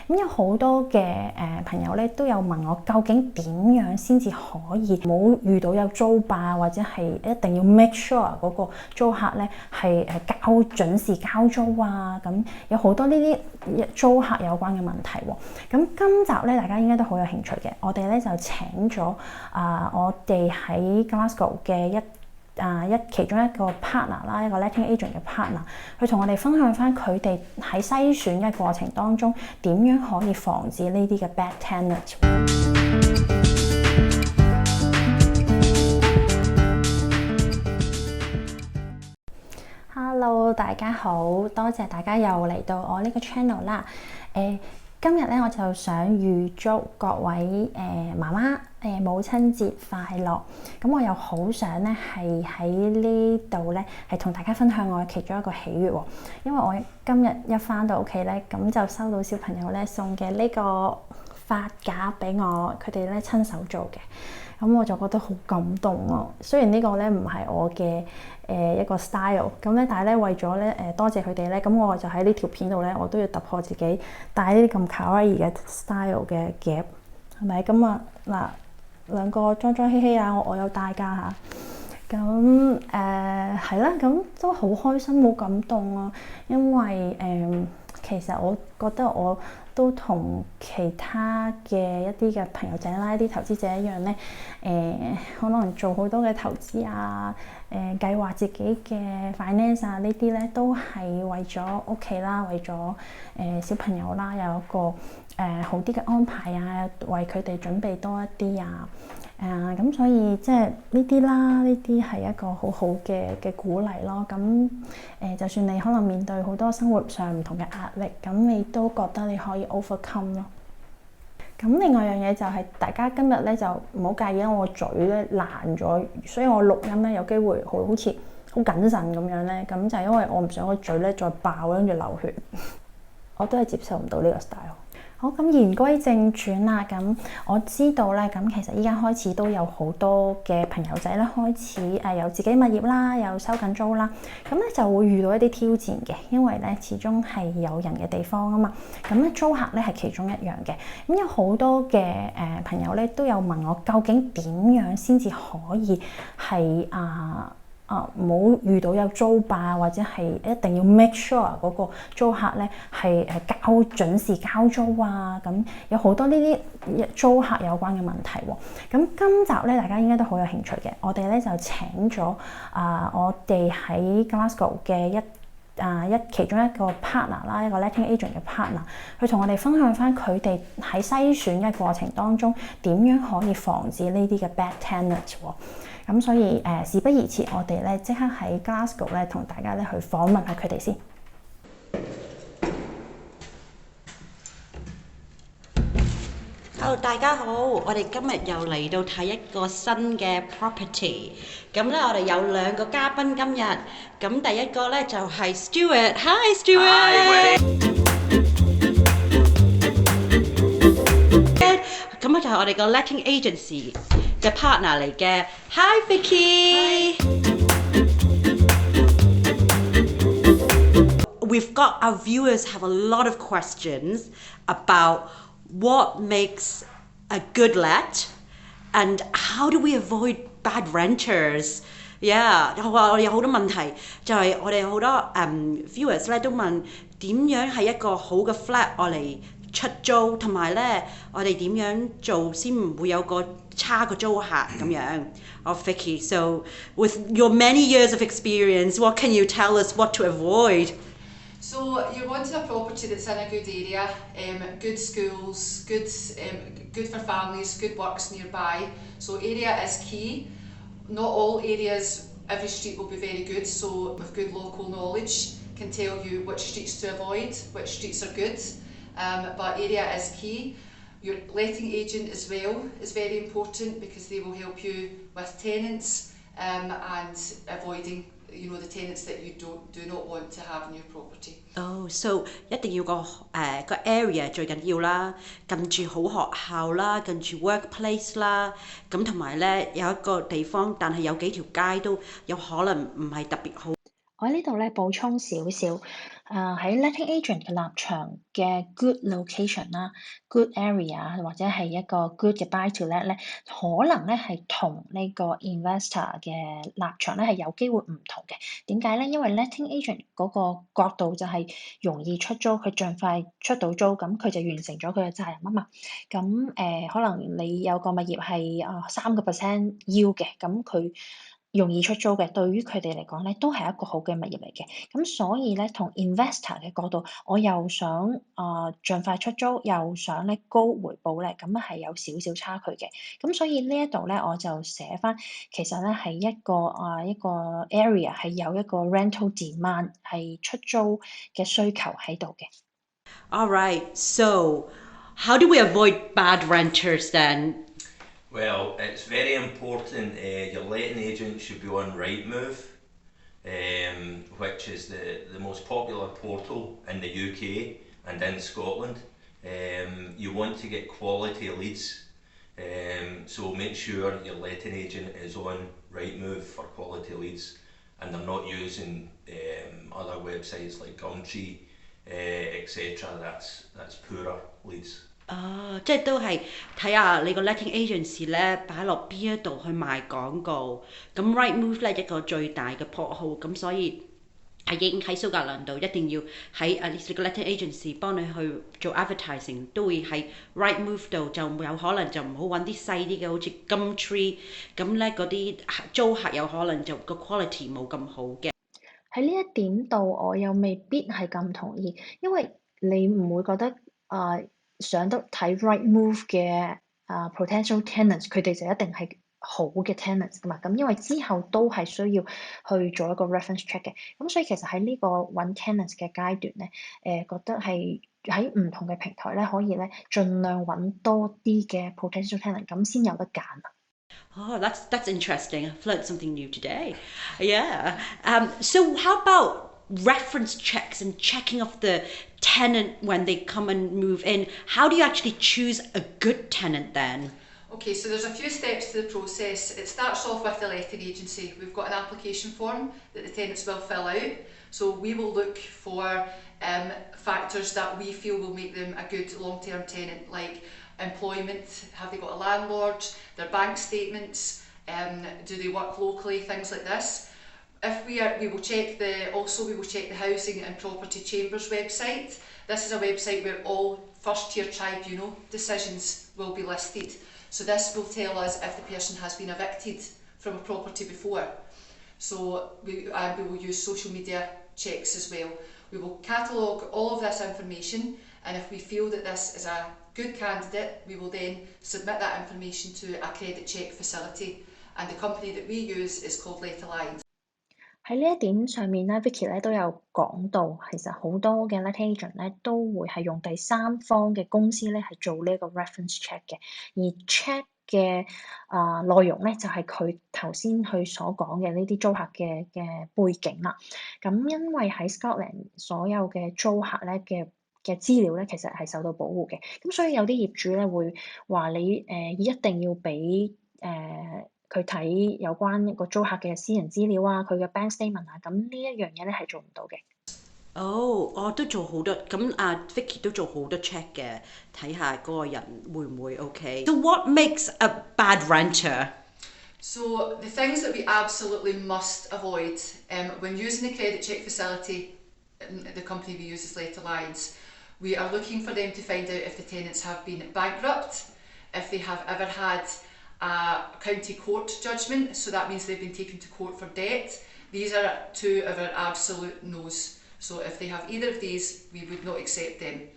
咁有好多嘅朋友咧都有問我，究竟點樣先至可以冇遇到有租霸，或者係一定要 make sure 嗰個租客咧係準時交租啊？咁有好多呢啲租客有關嘅問題喎。咁今集咧大家應該都好有興趣嘅，我哋咧就請咗我哋喺 Glasgow 嘅其中一個 partner 啦，一個 letting agent 嘅 partner， 去同我哋分享翻佢哋喺篩選嘅過程當中點樣可以防止呢啲嘅 bad tenant。Hello， 大家好，多謝大家又嚟到我呢個 channel 啦。今日咧我就想預祝各位媽媽母親節快樂。咁我又好想咧係喺呢度咧係同大家分享我嘅其中一個喜悅喎。因為我今日一返到屋企咧，咁就收到小朋友咧送嘅呢個髮夾俾我，佢哋咧親手做嘅。咁我就覺得好感動咯。雖然呢個咧唔係我嘅一個 style， 咁咧但係咧為咗咧多謝佢哋咧，咁我就喺呢條片度咧，我都要突破自己戴呢啲咁卡哇伊嘅 style 嘅夾，係咪？咁啊嗱，兩個裝裝嘻嘻啊，我有戴㗎嚇。咁係啦，咁都好開心，好感動啊！因為其實我覺得我都同其他嘅一啲嘅朋友仔啦，一啲投資者一樣咧，可能做好多嘅投資啊，計劃自己嘅 finance 啊，呢啲咧都係為咗屋企啦，為咗小朋友啦，有一個好啲嘅安排啊，為佢哋準備多一啲啊。咁所以即係呢啲啦，呢啲係一個好好嘅鼓勵咯。咁就算你可能面對好多生活上唔同嘅壓力，咁你都覺得你可以 overcome 咯。咁另外一樣嘢就係大家今日咧就唔好介意啦，我個嘴咧爛咗，所以我錄音咧有機會好似好謹慎咁樣咧。咁就係因為我唔想個嘴咧再爆跟住流血，我都係接受唔到呢個 style。好，咁言歸正傳啦。咁我知道咧，咁其實依家開始都有好多嘅朋友仔咧，開始有自己物業啦，又收緊租啦。咁咧就會遇到一啲挑戰嘅，因為咧始終係有人嘅地方啊嘛。咁咧租客咧係其中一樣嘅。咁有好多嘅朋友咧都有問我，究竟點樣先至可以係唔好遇到有租霸，或者係一定要 make sure 嗰個租客咧係準時交租啊。咁有好多呢啲租客有關嘅問題喎。咁今集咧大家應該都好有興趣嘅，我哋咧就請咗我哋喺 Glasgow 嘅其中一個 partner 啦，一個 letting agent 嘅 partner， 去同我哋分享翻佢哋喺篩選嘅過程當中點樣可以防止呢啲嘅 bad tenant 喎。咁所以事不宜遲，我哋咧即刻喺 Glasgow 咧同大家咧去訪問下佢哋先。Hello， 大家好，我哋今日又嚟到睇一個新嘅 property。咁咧，我哋有兩個嘉賓今日。咁第一個咧就係 Stuart。Hi Stuart。咁咧就係我哋個 letting agency 嘅 partner 嚟嘅。Hi Vicky。We've got our viewers have a lot of questions about what makes a good let and how do we avoid bad renters? Yeah， 我哋有好多問題，就係我哋好多viewers 咧都問點樣係一個好嘅 flat 我嚟出租，同埋咧我哋點樣做先唔會有個差嘅租客咁樣。Vicky, so with your many years of experience, what can you tell us what to avoid? So you're wanting a property that's in a good area, good schools, good for families, good works nearby. So area is key. Not all areas, every street will be very good, so with good local knowledge can tell you which streets to avoid, which streets are good, but area is key. Your letting agent as well is very important because they will help you with tenants and avoiding the tenants that you do not want to have in your property. So 一定要個 area 最緊要啦，近住好學校啦，近住 workplace 啦，咁同埋咧有一個地方，但係有幾條街都有可能唔係特別好。我喺呢度咧補充少少，喺 letting agent 嘅立場嘅 good location 啦、good area 或者係一個 good 嘅 buy-to-let 咧，可能咧係同呢個 investor 嘅立場咧係有機會唔同嘅。點解咧？因為 letting agent 嗰個角度就係容易出租，佢盡快出到租，咁佢就完成咗佢嘅責任啊嘛。咁可能你有個物業係3% yield嘅，咁佢容易出租嘅，對於佢哋嚟講咧，都係一個好嘅物業嚟嘅。咁所以咧，同 investor 嘅角度，我又想盡快出租，又想咧高回報咧，咁係有少少差距嘅。咁所以呢一度咧，我就寫翻，其實咧係一個 area 係有一個 rental demand 係出租嘅需求喺度嘅。All right, so how do we avoid bad renters then? Well, it's very important. Your letting agent should be on Rightmove, which is the most popular portal in the UK and in Scotland. You want to get quality leads, so make sure your letting agent is on Rightmove for quality leads, and they're not using other websites like Gumtree, etc. That's poorer leads. 即係都係睇下你個 letting agency 咧擺落邊一度去賣廣告，咁 Rightmove 咧一個最大嘅 portal，咁所以係已經喺蘇格蘭度一定要喺你個 letting agency 幫你去做 advertising， 都會喺 Rightmove 度，就有可能就唔好揾啲細啲嘅，好似 Gumtree， 咁咧嗰啲租客有可能就個 quality 冇咁好嘅。喺呢一點度，我又未必係咁同意，因為你唔會覺得上得睇 Rightmove 嘅potential tenants，佢哋就一定係好嘅 tenants 㗎嘛。咁因為之後都係需要去做一個 reference check 嘅。咁所以其實喺呢個揾 tenants 嘅階段咧，覺得係喺唔同嘅平台咧，可以咧盡量揾多啲嘅 potential tenant， 咁先有得揀。Oh, that's interesting. I've learned something new today. Yeah. So how about reference checks and checking of the tenant when they come and move in? How do you actually choose a good tenant then? Okay, so there's a few steps to the process. It starts off with the letting agency. We've got an application form that the tenants will fill out. So we will look for factors that we feel will make them a good long-term tenant, like employment, have they got a landlord, their bank statements, do they work locally, things like this. We will check the Housing and Property Chambers website. This is a website where all first tier tribunal decisions will be listed. So this will tell us if the person has been evicted from a property before. So we will use social media checks as well. We will catalogue all of this information, and if we feel that this is a good candidate, we will then submit that information to a credit check facility, and the company that we use is called Let Alliance. 喺呢一點上面咧 ，Vicky 咧都有講到，其實好多嘅 letting agent 咧都會係用第三方嘅公司咧係做呢一個 reference check 嘅，而 check 嘅內容咧就係佢頭先佢所講嘅呢啲租客嘅背景啦。咁因為喺 Scotland 所有嘅租客咧嘅資料咧其實係受到保護嘅，咁所以有啲業主咧會話你一定要俾佢睇有關一個租客嘅私人資料啊，佢嘅 bank statement 啊，咁呢一樣嘢咧係做唔到嘅。我都做好多，咁Vicky 都做好多 check 嘅，睇下嗰個人會唔會 OK。So what makes a bad renter? So the things that we absolutely must avoid when using the credit check facility, the company we use is Let Alliance, we are looking for them to find out if the tenants have been bankrupt, if they have ever had a county court judgment, so that means they've been taken to court for debt. These are two of our absolute no's. So if they have either of these, we would not accept them.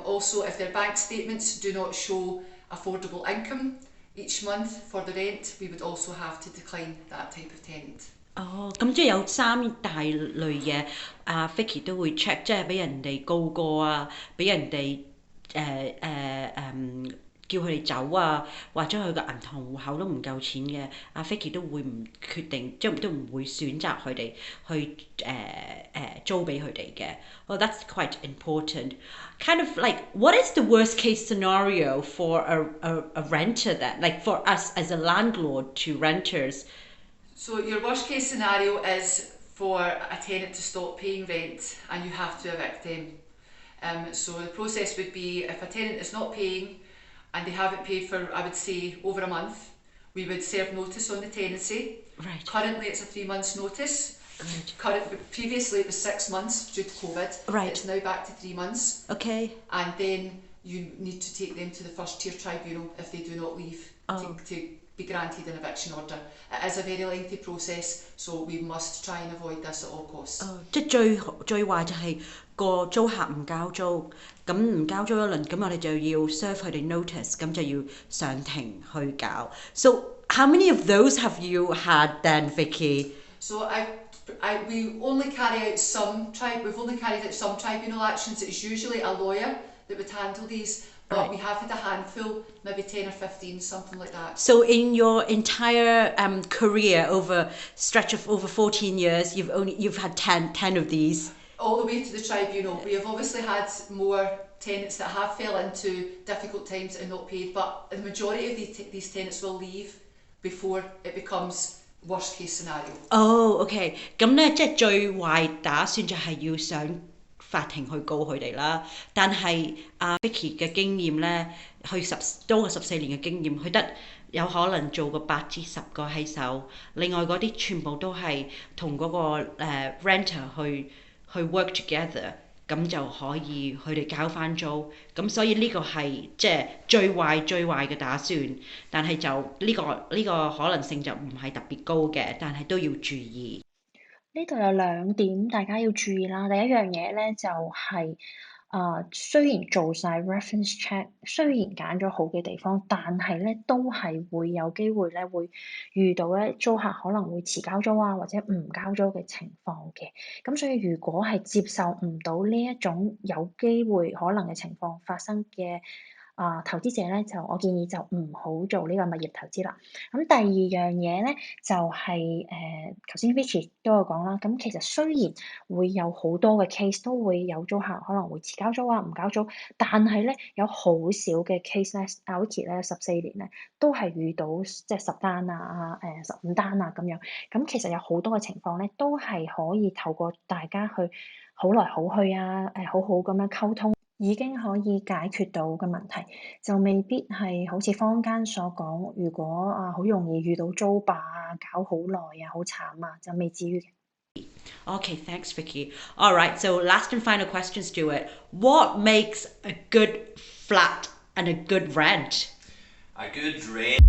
Also, if their bank statements do not show affordable income each month for the rent, we would also have to decline that type of tenant. 咁即係有三大類嘢，Vicky 都會 check， 即係俾人哋告過啊，俾人哋叫佢哋走啊，或者佢個銀行戶口都唔夠錢嘅，Vicky 都會唔決定，即係都唔會選擇佢哋去租俾佢哋嘅。Well, that's quite important. Kind of like, what is the worst case scenario for a renter then? Like for us as a landlord to renters? So your worst case scenario is for a tenant to stop paying rent and you have to evict them. So the process would be if a tenant is not paying and they haven't paid for, I would say, over a month, we would serve notice on the tenancy. Right. Currently it's a 3 months notice. Right. Previously it was 6 months due to COVID. Right. It's now back to 3 months. Okay. And then you need to take them to the first tier tribunal if they do not leave to be granted an eviction order. It is a very lengthy process, so we must try and avoid this at all costs. 即係最壞就係個租客唔交租，咁唔交租一輪，咁我哋就要 serve 佢哋 notice，咁就要上庭去搞。So how many of those have you had then, Vicky? So we only carry out we've only carried out some tribunal actions. It's usually a lawyer that would handle these, but Right. we have had a handful, maybe 10 or 15, something like that. So in your entire career over stretch of over 14 years, you've had 10 of these. All the way to the tribunal. We have obviously had more tenants that have fell into difficult times and not paid, but the majority of these tenants will leave before it becomes worst case scenario. OK， 咁咧即係最壞打算就係要上法庭去告佢哋啦。但係Vicky 嘅經驗咧，佢多過14年嘅經驗，佢得有可能做個8至10個喺手，另外嗰啲全部都係同嗰個renter 去 work together， 咁就可以佢哋交翻租。咁所以呢個係即係最壞嘅打算，但係就呢個可能性就唔係特別高嘅，但係都要注意。呢度有2點大家要注意啦。第一樣嘢咧就係雖然做晒 reference check， 雖然揀咗好嘅地方，但係咧都係會有機會咧會遇到咧租客可能會遲交租啊，或者唔交租嘅情況嘅。咁所以如果係接受唔到呢一種有機會可能嘅情況發生嘅投資者咧，我建議就唔好做呢個物業投資啦。咁第二樣嘢咧就係頭先 Vicky 都有講啦。咁其實雖然會有好多嘅 case 都會有租客可能會遲交租啊、唔交租，但係咧有好少嘅 case 咧，Vicky 咧14年咧都係遇到即係10單啊、15單啊咁樣。咁其實有好多嘅情況咧，都係可以透過大家去好來好去啊，好好咁樣溝通，已經可以解決到嘅問題，就未必係好似坊間所講，如果好容易遇到租霸啊，搞好耐啊，好慘啊，就未至於嘅。Okay, thanks, Vicky. All right, so last and final question, Stuart. What makes a good flat and a good rent? A good rent